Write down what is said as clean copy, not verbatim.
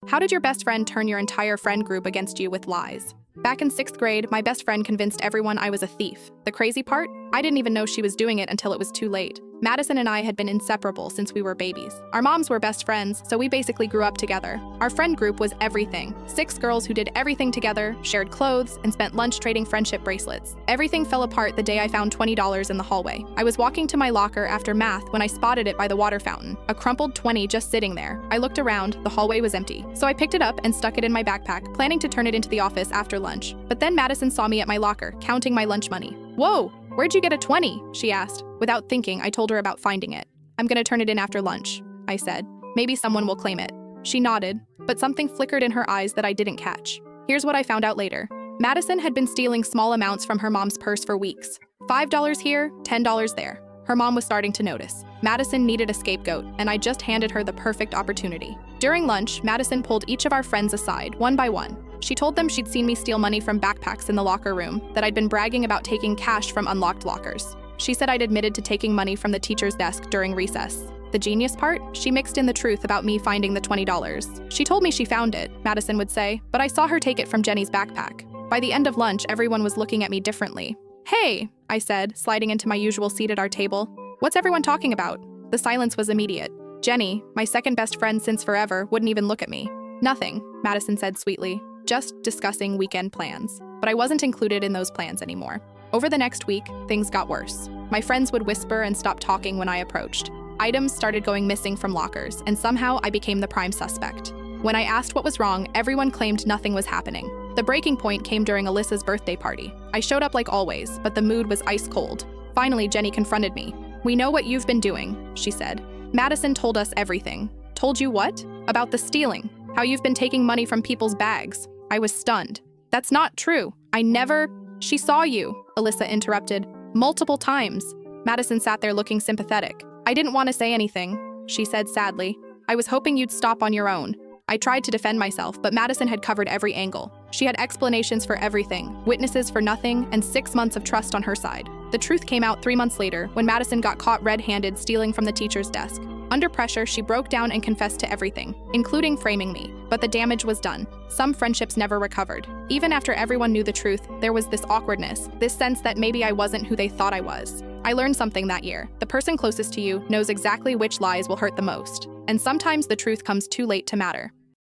How did your best friend turn your entire friend group against you with lies? Back in 6th grade, my best friend convinced everyone I was a thief. The crazy part? I didn't even know she was doing it until it was too late. Madison and I had been inseparable since we were babies. Our moms were best friends, so we basically grew up together. Our friend group was everything. 6 girls who did everything together, shared clothes, and spent lunch trading friendship bracelets. Everything fell apart the day I found $20 in the hallway. I was walking to my locker after math when I spotted it by the water fountain, a crumpled 20 just sitting there. I looked around, the hallway was empty. So I picked it up and stuck it in my backpack, planning to turn it into the office after lunch. But then Madison saw me at my locker, counting my lunch money. "Whoa! Where'd you get a 20? She asked. Without thinking, I told her about finding it. "I'm gonna turn it in after lunch," I said. "Maybe someone will claim it." She nodded, but something flickered in her eyes that I didn't catch. Here's what I found out later. Madison had been stealing small amounts from her mom's purse for weeks. $5 here, $10 there. Her mom was starting to notice. Madison needed a scapegoat, and I just handed her the perfect opportunity. During lunch, Madison pulled each of our friends aside, one by one. She told them she'd seen me steal money from backpacks in the locker room, that I'd been bragging about taking cash from unlocked lockers. She said I'd admitted to taking money from the teacher's desk during recess. The genius part? She mixed in the truth about me finding the $20. She told me she found it, Madison would say, but I saw her take it from Jenny's backpack. By the end of lunch, everyone was looking at me differently. "Hey," I said, sliding into my usual seat at our table. "What's everyone talking about?" The silence was immediate. Jenny, my second best friend since forever, wouldn't even look at me. "Nothing," Madison said sweetly. "Just discussing weekend plans." But I wasn't included in those plans anymore. Over the next week, things got worse. My friends would whisper and stop talking when I approached. Items started going missing from lockers, and somehow I became the prime suspect. When I asked what was wrong, everyone claimed nothing was happening. The breaking point came during Alyssa's birthday party. I showed up like always, but the mood was ice cold. Finally, Jenny confronted me. "We know what you've been doing," she said. "Madison told us everything." "Told you what?" "About the stealing. How you've been taking money from people's bags." I was stunned. "That's not true. I never—" "She saw you," Alyssa interrupted. "Multiple times." Madison sat there looking sympathetic. "I didn't want to say anything," she said sadly. "I was hoping you'd stop on your own." I tried to defend myself, but Madison had covered every angle. She had explanations for everything, witnesses for nothing, and 6 months of trust on her side. The truth came out 3 months later, when Madison got caught red-handed stealing from the teacher's desk. Under pressure, she broke down and confessed to everything, including framing me. But the damage was done. Some friendships never recovered. Even after everyone knew the truth, there was this awkwardness, this sense that maybe I wasn't who they thought I was. I learned something that year. The person closest to you knows exactly which lies will hurt the most. And sometimes the truth comes too late to matter.